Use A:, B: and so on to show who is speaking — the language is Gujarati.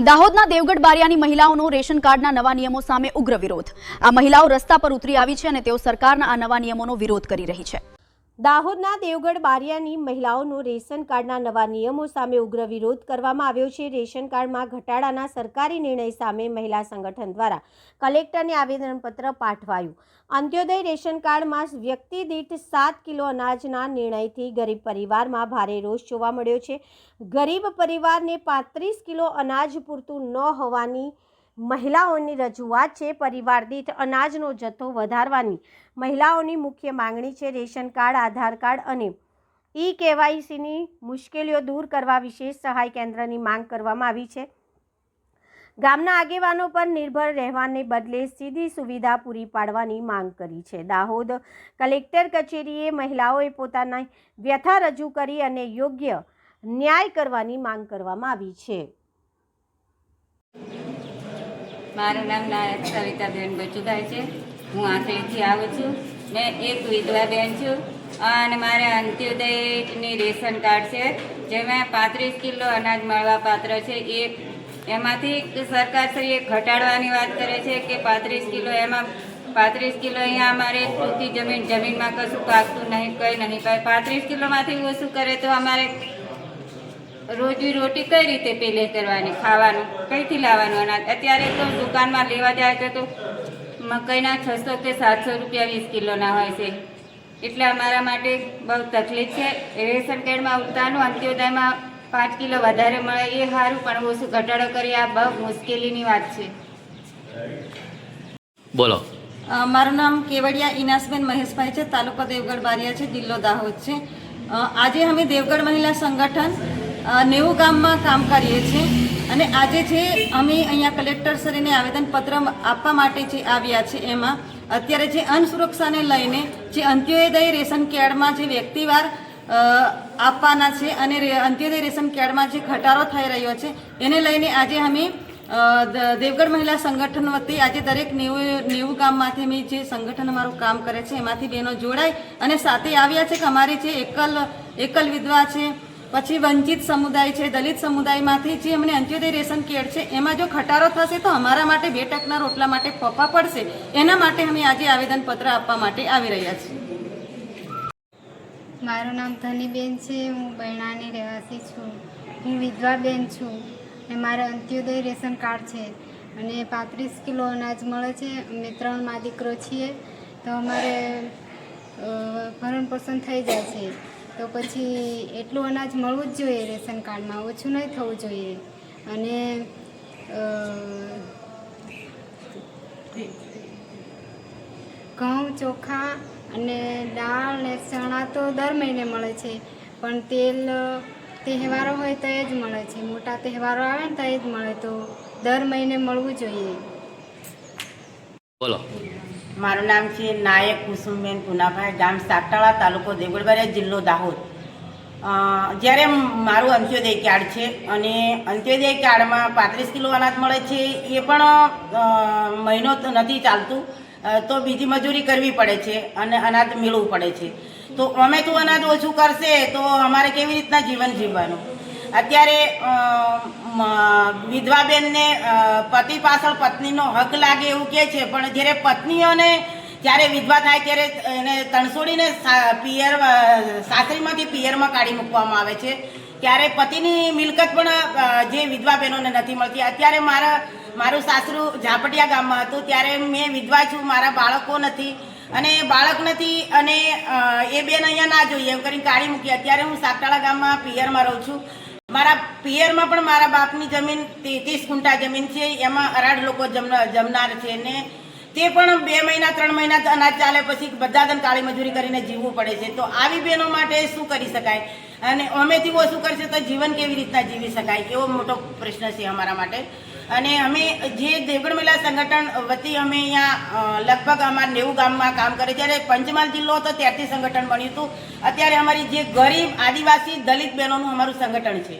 A: દાહોદના દેવગઢ બારિયાની મહિલાઓનો રેશન કાર્ડના નવા નિયમો સામે ઉગ્ર વિરોધ। આ મહિલાઓ રસ્તા પર ઉતરી આવી છે અને તેઓ સરકારના આ નવા નિયમોનો વિરોધ કરી રહી છે।
B: દાહોદના દેવગઢ બારિયાની મહિલાઓનો રેશન કાર્ડના નવા નિયમો સામે ઉગ્ર વિરોધ કરવામાં આવ્યો છે। રેશન કાર્ડમાં ઘટાડાના સરકારી નિર્ણય સામે મહિલા સંગઠન દ્વારા કલેક્ટરને આવેદનપત્ર પાઠવાયું। અંત્યોદય રેશન કાર્ડમાં વ્યક્તિ દીઠ 7 કિલો અનાજના નિર્ણયથી ગરીબ પરિવારમાં ભારે રોષ જોવા મળ્યો છે। ગરીબ પરિવારને 35 કિલો અનાજ પૂરતું ન હોવાની મહિલાઓની રજૂઆત છે। પરિવાર દીઠ અનાજનો જથ્થો વધારવાની મહિલાઓની મુખ્ય માંગણી છે। રેશન કાર્ડ, આધાર કાર્ડ અને KYCની મુશ્કેલીઓ દૂર કરવા વિશેષ સહાય કેન્દ્રની માંગ કરવામાં આવી છે। ગામના આગેવાનો પર નિર્ભર રહેવાને બદલે સીધી સુવિધા પૂરી પાડવાની માંગ કરી છે। દાહોદ કલેક્ટર કચેરીએ મહિલાઓએ પોતાની વ્યથા રજૂ કરી અને યોગ્ય ન્યાય કરવાની માંગ કરવામાં આવી છે।
C: મારું નામ નાયક સવિતાબેન બચુભાઈ છે। હું આંખડીથી આવું છું। મેં એક વિધવા બેન છું અને મારે અંત્યોદયની રેશન કાર્ડ છે, જેમાં 35 કિલો અનાજ મળવા પાત્ર છે। એમાંથી સરકારશ્રીએ ઘટાડવાની વાત કરે છે કે 35 કિલો, એમાં 35 કિલો અહીંયા અમારે ટૂંકી જમીનમાં કશું પાકતું નહીં, કંઈ નહીં। 35 કિલોમાંથી ઓછું કરે તો અમારે રોજી રોટી કઈ રીતે પેલે કરવાની, ખાવાનું કઈથી લાવવાનું અનાજ? અત્યારે તો દુકાનમાં લેવા જાય તો મકાઈના 600 કે 700 રૂપિયા 20 કિલોના હોય છે। એટલે અમારા માટે બહુ તકલીફ છે। રેશન કાર્ડમાં ઉતારનું અંત્યોદયમાં 5 કિલો વધારે મળે એ સારું, પણ ઓછું ઘટાડો કરી આ બહુ મુશ્કેલીની વાત છે।
D: બોલો।
E: મારું નામ કેવડિયા ઇનાસબેન મહેશભાઈ છે, તાલુકો દેવગઢ બારિયા છે, જિલ્લો દાહોદ છે। આજે અમે દેવગઢ મહિલા સંગઠન 90 ગામમાં કામ કરીએ છીએ અને આજે છે અમે અહીંયા કલેક્ટરશ્રીને આવેદનપત્ર આપવા માટે જે આવ્યા છે, એમાં અત્યારે જે અન્ન સુરક્ષાને લઈને જે અંત્યોદય રેશન કાર્ડમાં જે વ્યક્તિવાર આપવાના છે અને અંત્યોદય રેશન કાર્ડમાં જે ઘટાડો થઈ રહ્યો છે એને લઈને આજે અમે દેવગઢ મહિલા સંગઠન વતી આજે દરેક 90 ગામમાંથી અમે જે સંગઠન અમારું કામ કરે છે એમાંથી બહેનો જોડાઈ અને સાથે આવ્યા છે કે અમારી જે એકલ વિધવા છે, પછી વંચિત સમુદાય છે, દલિત સમુદાયમાંથી જે અમને અંત્યોદય રેશન કાર્ડ છે એમાં જો ઘટાડો થશે તો અમારા માટે 2 ટકના રોટલા માટે ફોફા પડશે। એના માટે અમે આજે આવેદનપત્ર આપવા માટે આવી રહ્યા છીએ।
F: મારું નામ ધનીબેન છે। હું બૈણાની રહેવાસી છું। હું વિધવા બેન છું અને મારે અંત્યોદય રેશન કાર્ડ છે અને 35 કિલો અનાજ મળે છે। અમે 3 મા દીકરો છીએ, તો અમારે ભરણ પોષણ થઈ જાય છે। તો પછી એટલું અનાજ મળવું જ જોઈએ રેશન કાર્ડમાં, ઓછું નહીં થવું જોઈએ। અને ઘઉં, ચોખા અને દાળ ને ચણા તો દર મહિને મળે છે, પણ તેલ તહેવારો હોય તો એ જ મળે છે। મોટા તહેવારો આવે ને તો એ જ મળે, તો દર મહિને મળવું જોઈએ।
D: બોલો।
G: મારું નામ છે નાયક કુસુમબેન પુનાભાઈ, ગામ સાગટાળા, તાલુકો દેવગઢ બારિયા, જિલ્લો દાહોદ। જ્યારે મારું અંત્યોદય કાર્ડ છે અને અંત્યોદય કાર્ડમાં 35 કિલો અનાજ મળે છે, એ પણ મહિનો નથી ચાલતું તો બીજી મજૂરી કરવી પડે છે અને અનાજ મેળવવું પડે છે। તો અમે તો અનાજ ઓછું કરશે તો અમારે કેવી રીતના જીવન જીવવાનું? અત્યારે વિધવા બેનને પતિ પાછળ પત્નીનો હક લાગે એવું કહે છે, પણ જ્યારે પત્નીઓને જ્યારે વિધવા થાય ત્યારે એને તણસોડીને સાસરીમાંથી પિયરમાં કાઢી મૂકવામાં આવે છે, ત્યારે પતિની મિલકત પણ જે વિધવા બહેનોને નથી મળતી। અત્યારે મારું સાસરું ઝાપટિયા ગામમાં હતું, ત્યારે મેં વિધવા છું, મારા બાળકો નથી અને બાળક નથી અને એ બેન અહીંયા ના જોઈએ એમ કરીને કાઢી મૂકી। અત્યારે હું સાગટાળા ગામમાં પિયરમાં રહું છું। મારા પિયરમાં પણ મારા બાપની જમીન 30 ગુંઠા જમીન છે, એમાં 18 લોકો જમનાર છે ને તે પણ 2 મહિના 3 મહિના અનાજ ચાલે પછી બધા કાળી મજૂરી કરીને જીવવું પડે છે। તો આવી બહેનો માટે શું કરી શકાય અને અમેથી ઓછું કરશે તો જીવન કેવી રીતના જીવી શકાય, એવો મોટો પ્રશ્ન છે અમારા માટે। અને અમે જે દેવગઢ મહિલા સંગઠન વતી અમે અહીંયા લગભગ અમારા 90 ગામમાં કામ કરે, જ્યારે પંચમહાલ જિલ્લો હતો ત્યારથી સંગઠન બન્યું હતું। અત્યારે અમારી જે ગરીબ આદિવાસી દલિત બહેનોનું અમારું સંગઠન છે।